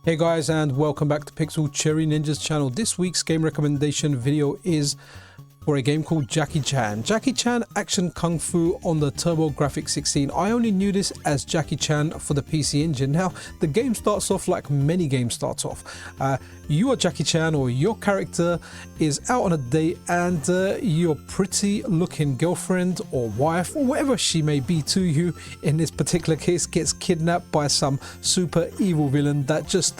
Hey guys, and welcome back to Pixel Cherry Ninja's channel. This week's game recommendation video is for a game called Jackie Chan. Jackie Chan Action Kung Fu on the Turbo Grafx 16. I only knew this as Jackie Chan for the PC Engine. Now, the game starts off like many games start off. You are Jackie Chan, or your character is out on a date, and your pretty looking girlfriend or wife, or whatever she may be to you in this particular case, gets kidnapped by some super evil villain that just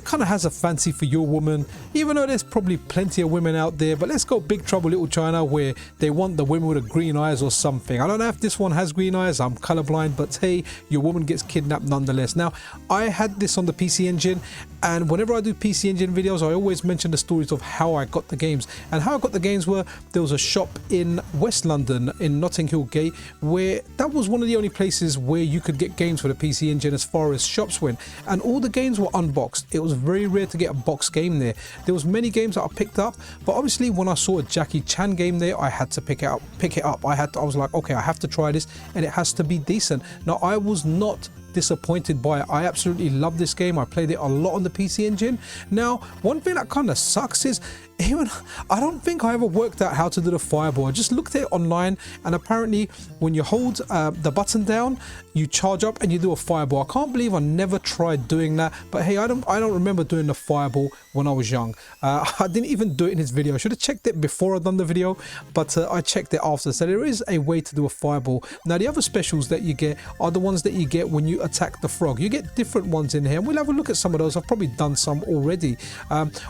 kind of has a fancy for your woman, even though there's probably plenty of women out there. But let's go Big Trouble Little China, where they want the women with the green eyes or something. I don't know if this one has green eyes, I'm colorblind, but hey, your woman gets kidnapped nonetheless. Now, I had this on the PC Engine, and whenever I do PC Engine videos, I always mention the stories of how I got the games. And how I got the games were, there was a shop in West London in Notting Hill Gate, where that was one of the only places where you could get games for the PC Engine as far as shops went, and all the games were unboxed. It was very rare to get a box game there. There was many games that I picked up, but obviously when I saw a Jackie Chan game there, I had to pick it up. I was like, okay, I have to try this, and it has to be decent. Now, I was not disappointed by it. I absolutely love this game. I played it a lot on the PC Engine. Now, one thing that kind of sucks is I don't think I ever worked out how to do the fireball. I just looked at it online, and apparently when you hold the button down, you charge up and you do a fireball. I can't believe I never tried doing that, but hey, I don't remember doing the fireball when I was young. I didn't even do it in this video. I should have checked it before I done the video, but I checked it after. So there is a way to do a fireball. Now, the other specials that you get are the ones that you get when you attack the frog. You get different ones in here, and we'll have a look at some of those. I've probably done some already.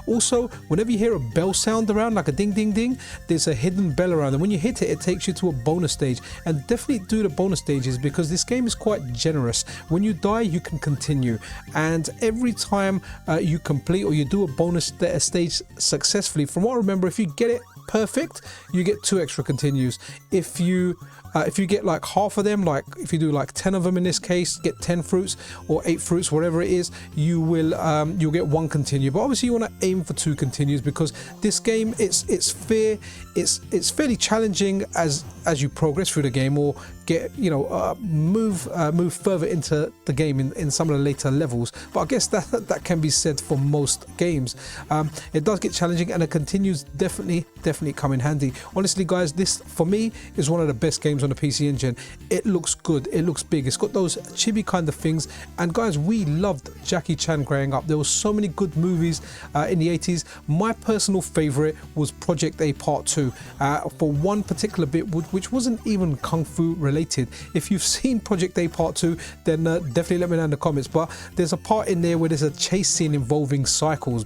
Also, whenever you hear a bell sound around, like a ding ding ding, there's a hidden bell around, and when you hit it, it takes you to a bonus stage. And definitely do the bonus stages, because this game is quite generous. When you die, you can continue, and every time you complete or you do a bonus stage successfully, from what I remember, if you get it perfect, you get 2 extra continues. If you get like half of them, like if you do like 10 of them in this case, get 10 fruits or 8 fruits, whatever it is, you will you'll get 1 continue. But obviously you want to aim for 2 continues, because this game, it's fairly challenging as you progress through the game, or get, you know, move further into the game in some of the later levels. But I guess that can be said for most games. It does get challenging, and it continues definitely come in handy. Honestly guys, this for me is one of the best games on the PC Engine. It looks good, it looks big, it's got those chibi kind of things. And guys, we loved Jackie Chan growing up. There were so many good movies in the 80s. My personal favorite was Project A Part 2 for one particular bit, which wasn't even Kung Fu related. If you've seen Project A Part 2, then definitely let me know in the comments. But there's a part in there where there's a chase scene involving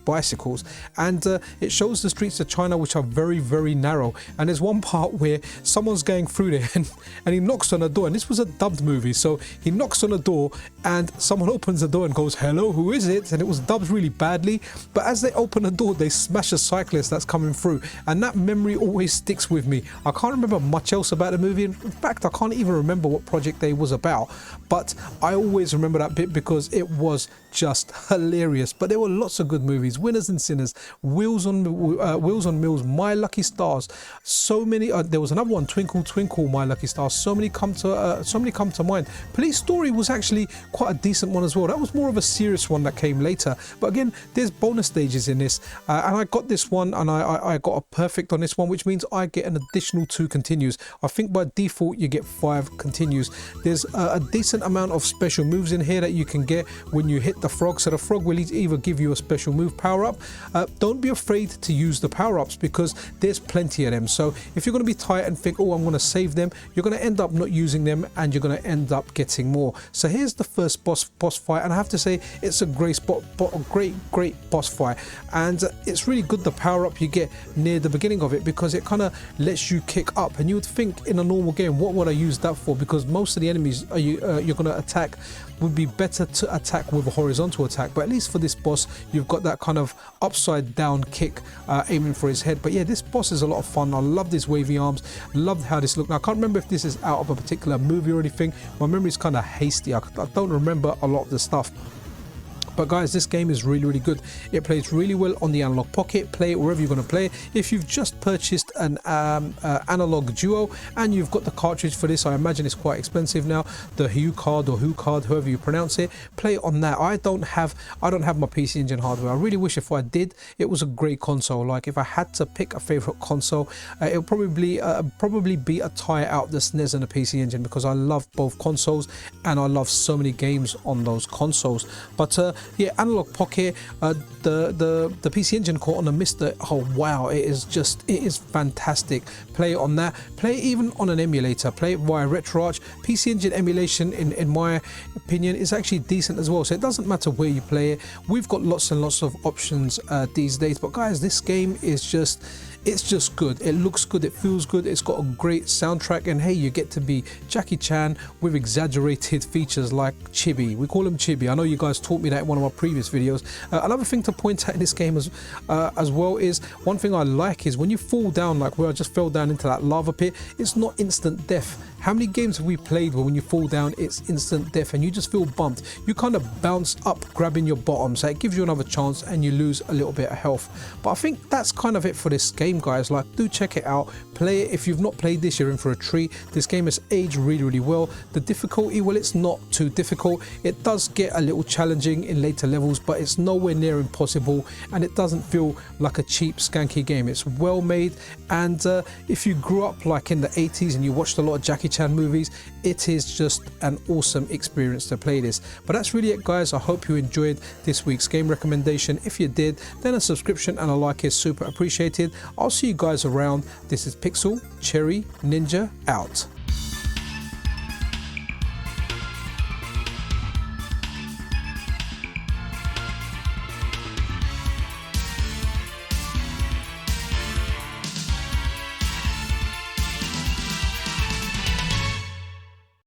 bicycles, and it shows the streets of China, which are very narrow. And there's one part where someone's going through there, and he knocks on a door, and this was a dubbed movie, so he knocks on a door and someone opens the door and goes, "Hello, who is it?" And it was dubbed really badly, but as they open the door, they smash a cyclist that's coming through, and that memory always sticks with me. I can't remember much else about the movie. In fact, I can't even remember what Project A was about, but I always remember that bit because it was just hilarious. But there were lots of good movies: Winners and Sinners, Wheels on Mills, My Lucky Stars, so many. There was another one, Twinkle Twinkle My Lucky Stars. So many come to mind. Police Story was actually quite a decent one as well. That was more of a serious one that came later. But again, there's bonus stages in this, and I got this one, and I got a perfect on this one, which means I get an additional 2 continues. I think by default you get 5 continues. There's a decent amount of special moves in here that you can get when you hit the frog. So the frog will either give you a special move power up. Don't be afraid to use the power ups, because there's plenty of them. So if you're going to be tight and think, oh, I'm going to save them, you're going to end up not using them, and you're going to end up getting more. So here's the first boss fight, and I have to say it's a great boss fight, and it's really good, the power up you get near the beginning of it, because it kind of lets you kick up. And you would think in a normal game, what would I use that for? Because most of the enemies you're going to attack would be better to attack with a horizontal attack, but at least for this boss, you've got that kind of upside down kick aiming for his head. But yeah, this boss is a lot of fun. I love his wavy arms, loved how this looked. Now, I can't remember if this is out of a particular movie or anything. My memory is kind of hasty. I don't remember a lot of the stuff. But guys, this game is really good. It plays really well on the Analogue Pocket. Play it wherever you're going to play it. If you've just purchased an Analogue Duo, and you've got the cartridge for this. I imagine it's quite expensive now, the Hue card or Who card, however you pronounce it. Play it on that. I don't have my PC Engine hardware. I really wish if I did, it was a great console. Like if I had to pick a favorite console, it would probably be a tie out the SNES and the PC Engine, because I love both consoles and I love so many games on those consoles. But yeah, Analogue Pocket, the PC Engine caught on the MiSTer. Oh wow, it is fantastic. Play it on that. Play it even on an emulator. Play it via RetroArch. PC Engine emulation, in my opinion, is actually decent as well. So it doesn't matter where you play it. We've got lots and lots of options these days. But guys, this game is just, it's just good. It looks good, it feels good, it's got a great soundtrack, and hey, you get to be Jackie Chan with exaggerated features like Chibi. We call him Chibi. I know you guys taught me that in one of my previous videos. Another thing to point out in this game as well is, one thing I like is when you fall down, like where I just fell down into that lava pit, it's not instant death. How many games have we played where when you fall down it's instant death and you just feel bumped? You kind of bounce up grabbing your bottom, so it gives you another chance and you lose a little bit of health. But I think that's kind of it for this game, guys. Like, do check it out, play it. If you've not played this, you're in for a treat. This game has aged really well. The difficulty, well, it's not too difficult. It does get a little challenging in later levels, but it's nowhere near impossible, and it doesn't feel like a cheap skanky game. It's well made, and if you grew up like in the 80s and you watched a lot of Jackie Chan movies, it is just an awesome experience to play this. But that's really it, guys. I hope you enjoyed this week's game recommendation. If you did, then a subscription and a like is super appreciated. I'll see you guys around. This is Pixel Cherry Ninja out.